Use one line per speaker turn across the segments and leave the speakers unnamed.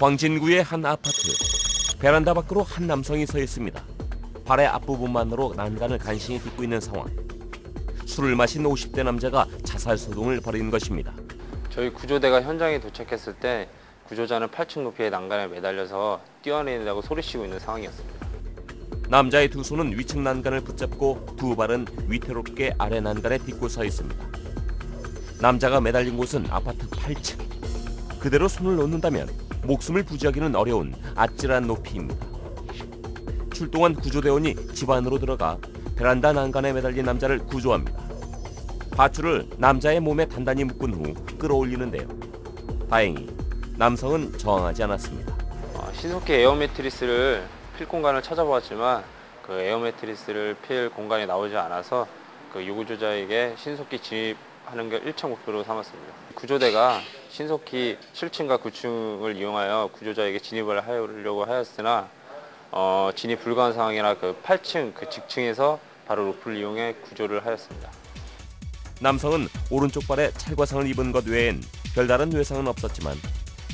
광진구의 한 아파트. 베란다 밖으로 한 남성이 서 있습니다. 발의 앞부분만으로 난간을 간신히 딛고 있는 상황. 술을 마신 50대 남자가 자살 소동을 벌인 것입니다.
저희 구조대가 현장에 도착했을 때 구조자는 8층 높이의 난간에 매달려서 뛰어내린다고 소리치고 있는 상황이었습니다.
남자의 두 손은 위층 난간을 붙잡고 두 발은 위태롭게 아래 난간에 딛고 서 있습니다. 남자가 매달린 곳은 아파트 8층. 그대로 손을 놓는다면 목숨을 부지하기는 어려운 아찔한 높이입니다. 출동한 구조대원이 집 안으로 들어가 베란다 난간에 매달린 남자를 구조합니다. 밧줄을 남자의 몸에 단단히 묶은 후 끌어올리는데요. 다행히 남성은 저항하지 않았습니다.
신속히 에어 매트리스를 필 공간을 찾아보았지만 그 에어 매트리스를 필 공간이 나오지 않아서 그 유구조자에게 신속히 진입하는 게 1차 목표로 삼았습니다. 구조대가 신속히 7층과 9층을 이용하여 구조자에게 진입을 하려고 하였으나 진입 불가한 상황이라 그 8층 그 직층에서 바로 로프를 이용해 구조를 하였습니다.
남성은 오른쪽 발에 찰과상을 입은 것 외엔 별다른 외상은 없었지만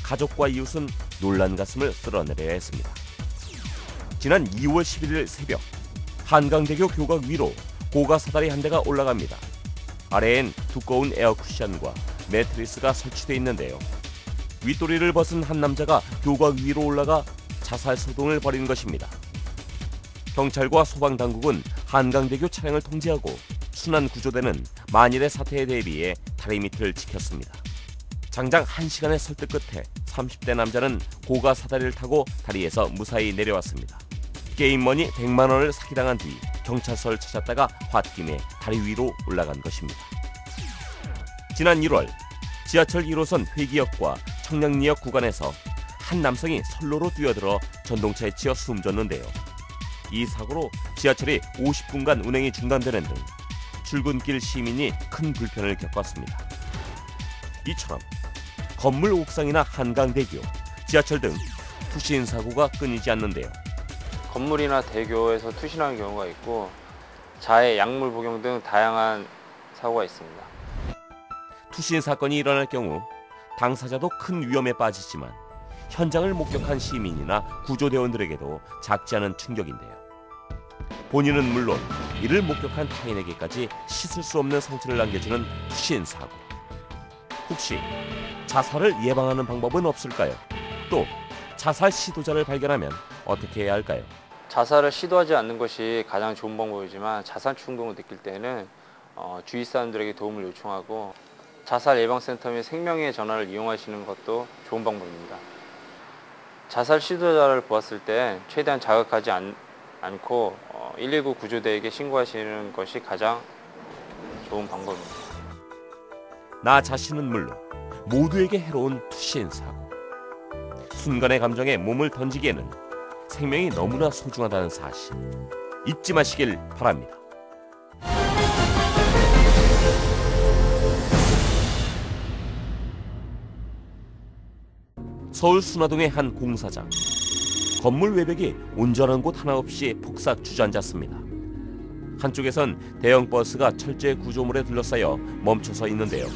가족과 이웃은 놀란 가슴을 쓸어내려야 했습니다. 지난 2월 11일 새벽 한강대교 교각 위로 고가 사다리 한 대가 올라갑니다. 아래엔 두꺼운 에어 쿠션과 매트리스가 설치돼 있는데요. 윗도리를 벗은 한 남자가 교각 위로 올라가 자살 소동을 벌인 것입니다. 경찰과 소방당국은 한강대교 차량을 통제하고 순환 구조대는 만일의 사태에 대비해 다리 밑을 지켰습니다. 장장 1시간의 설득 끝에 30대 남자는 고가 사다리를 타고 다리에서 무사히 내려왔습니다. 게임머니 100만 원을 사기당한 뒤 경찰서를 찾았다가 홧김에 다리 위로 올라간 것입니다. 지난 1월 지하철 1호선 회기역과 청량리역 구간에서 한 남성이 선로로 뛰어들어 전동차에 치여 숨졌는데요. 이 사고로 지하철이 50분간 운행이 중단되는 등 출근길 시민이 큰 불편을 겪었습니다. 이처럼 건물 옥상이나 한강대교, 지하철 등 투신 사고가 끊이지 않는데요.
건물이나 대교에서 투신하는 경우가 있고 자해, 약물 복용 등 다양한 사고가 있습니다.
투신 사건이 일어날 경우 당사자도 큰 위험에 빠지지만 현장을 목격한 시민이나 구조대원들에게도 작지 않은 충격인데요. 본인은 물론 이를 목격한 타인에게까지 씻을 수 없는 상처를 남겨주는 투신 사고. 혹시 자살을 예방하는 방법은 없을까요? 또 자살 시도자를 발견하면 어떻게 해야 할까요?
자살을 시도하지 않는 것이 가장 좋은 방법이지만 자살 충동을 느낄 때는 주위 사람들에게 도움을 요청하고 자살 예방센터 및 생명의 전화를 이용하시는 것도 좋은 방법입니다. 자살 시도자를 보았을 때 최대한 자극하지 않고 119 구조대에게 신고하시는 것이 가장 좋은 방법입니다.
나 자신은 물론 모두에게 해로운 투신 사고. 순간의 감정에 몸을 던지기에는 생명이 너무나 소중하다는 사실 잊지 마시길 바랍니다. 서울 순화동의 한 공사장. 건물 외벽이 온전한 곳 하나 없이 폭삭 주저앉았습니다. 한쪽에선 대형 버스가 철제 구조물에 둘러싸여 멈춰서 있는데요.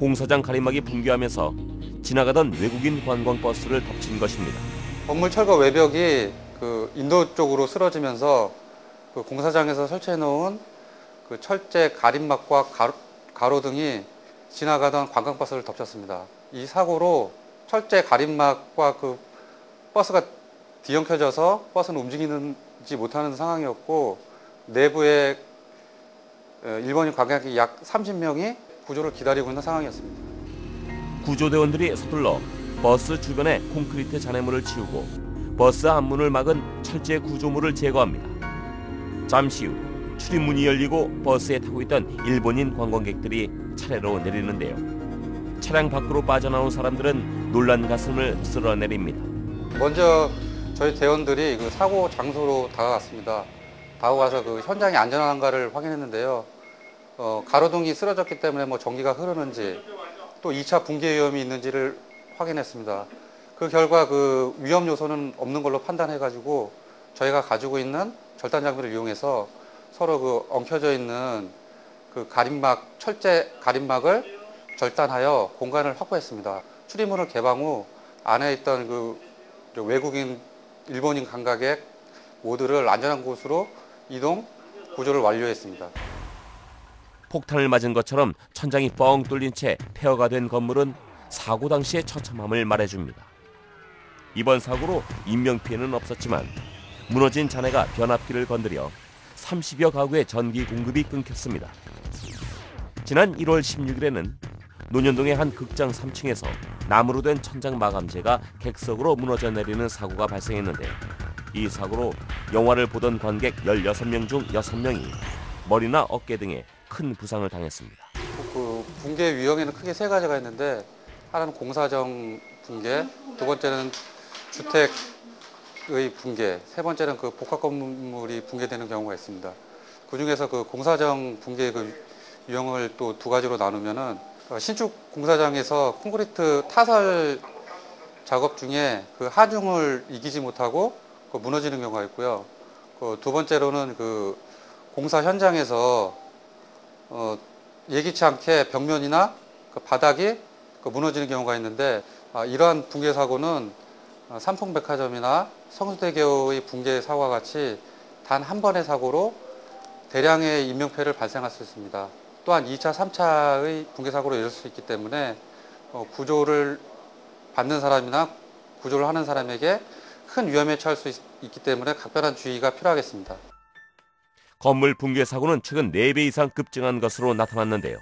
공사장 가림막이 붕괴하면서 지나가던 외국인 관광버스를 덮친 것입니다.
건물 철거 외벽이 그 인도 쪽으로 쓰러지면서 그 공사장에서 설치해 놓은 그 철제 가림막과 가로 등이 지나가던 관광버스를 덮쳤습니다. 이 사고로 철제 가림막과 그 버스가 뒤엉켜져서 버스는 움직이지 못하는 상황이었고 내부에 일본인 관광객 약 30명이 구조를 기다리고 있는 상황이었습니다.
구조대원들이 서둘러 버스 주변에 콘크리트 잔해물을 치우고 버스 앞문을 막은 철제 구조물을 제거합니다. 잠시 후 출입문이 열리고 버스에 타고 있던 일본인 관광객들이 차례로 내리는데요. 차량 밖으로 빠져나온 사람들은 놀란 가슴을 쓸어내립니다.
먼저 저희 대원들이 그 사고 장소로 다가갔습니다. 다가가서 그 현장이 안전한가를 확인했는데요. 가로등이 쓰러졌기 때문에 뭐 전기가 흐르는지 또 2차 붕괴 위험이 있는지를 확인했습니다. 그 결과 그 위험 요소는 없는 걸로 판단해가지고 저희가 가지고 있는 절단 장비를 이용해서 서로 그 엉켜져 있는 그 가림막, 철제 가림막을 절단하여 공간을 확보했습니다. 출입문을 개방 후 안에 있던 그 외국인, 일본인 관광객 모두를 안전한 곳으로 이동 구조를 완료했습니다.
폭탄을 맞은 것처럼 천장이 뻥 뚫린 채 폐허가 된 건물은 사고 당시의 처참함을 말해줍니다. 이번 사고로 인명피해는 없었지만 무너진 잔해가 변압기를 건드려 30여 가구의 전기 공급이 끊겼습니다. 지난 1월 16일에는 논현동의 한 극장 3층에서 나무로 된 천장 마감재가 객석으로 무너져 내리는 사고가 발생했는데 이 사고로 영화를 보던 관객 16명 중 6명이 머리나 어깨 등에 큰 부상을 당했습니다.
그 붕괴 유형에는 크게 세 가지가 있는데 하나는 공사정 붕괴, 두 번째는 주택의 붕괴, 세 번째는 그 복합 건물이 붕괴되는 경우가 있습니다. 그 중에서 그 공사정 붕괴 그 유형을 또 두 가지로 나누면은 신축 공사장에서 콘크리트 타설 작업 중에 그 하중을 이기지 못하고 그 무너지는 경우가 있고요. 그 두 번째로는 그 공사 현장에서 예기치 않게 벽면이나 그 바닥이 그 무너지는 경우가 있는데 이러한 붕괴 사고는 삼풍백화점이나 성수대교의 붕괴 사고와 같이 단 한 번의 사고로 대량의 인명피해를 발생할 수 있습니다. 또한 2차, 3차의 붕괴 사고로 이룰 수 있기 때문에 구조를 받는 사람이나 구조를 하는 사람에게 큰 위험에 처할 수 있기 때문에 각별한 주의가 필요하겠습니다.
건물 붕괴 사고는 최근 4배 이상 급증한 것으로 나타났는데요.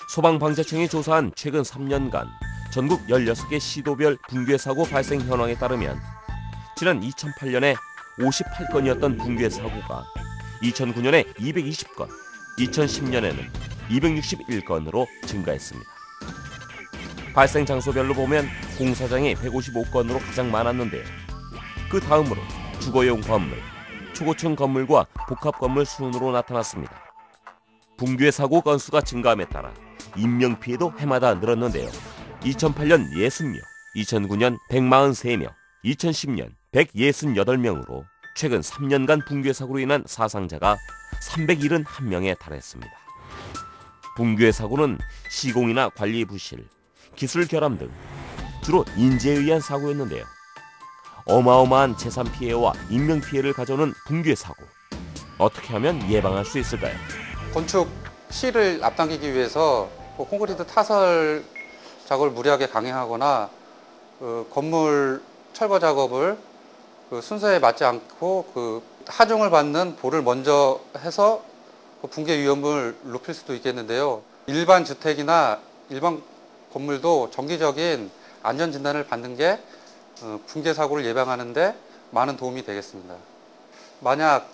소방방재청이 조사한 최근 3년간 전국 16개 시도별 붕괴 사고 발생 현황에 따르면 지난 2008년에 58건이었던 붕괴 사고가 2009년에 220건, 2010년에는 261건으로 증가했습니다. 발생 장소별로 보면 공사장이 155건으로 가장 많았는데요. 그 다음으로 주거용 건물, 초고층 건물과 복합 건물 순으로 나타났습니다. 붕괴 사고 건수가 증가함에 따라 인명피해도 해마다 늘었는데요. 2008년 60명, 2009년 143명, 2010년 168명으로 최근 3년간 붕괴 사고로 인한 사상자가 371명에 달했습니다. 붕괴 사고는 시공이나 관리 부실, 기술 결함 등 주로 인재에 의한 사고였는데요. 어마어마한 재산 피해와 인명 피해를 가져오는 붕괴 사고, 어떻게 하면 예방할 수 있을까요?
건축 실을 앞당기기 위해서 콘크리트 타설 작업을 무리하게 강행하거나 건물 철거 작업을 순서에 맞지 않고 하중을 받는 보를 먼저 해서 붕괴 위험을 높일 수도 있겠는데요. 일반 주택이나 일반 건물도 정기적인 안전 진단을 받는 게 붕괴 사고를 예방하는 데 많은 도움이 되겠습니다. 만약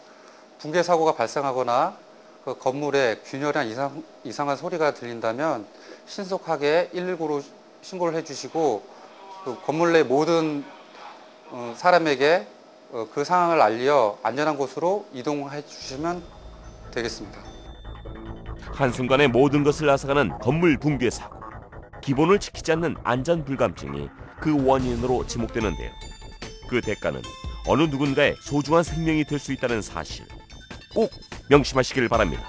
붕괴 사고가 발생하거나 그 건물에 균열이나 이상한 소리가 들린다면 신속하게 119로 신고를 해주시고 그 건물 내 모든 사람에게 그 상황을 알려 안전한 곳으로 이동해 주시면 되겠습니다.
한순간에 모든 것을 앗아가는 건물 붕괴 사고. 기본을 지키지 않는 안전 불감증이 그 원인으로 지목되는데요. 그 대가는 어느 누군가의 소중한 생명이 될 수 있다는 사실 꼭 명심하시길 바랍니다.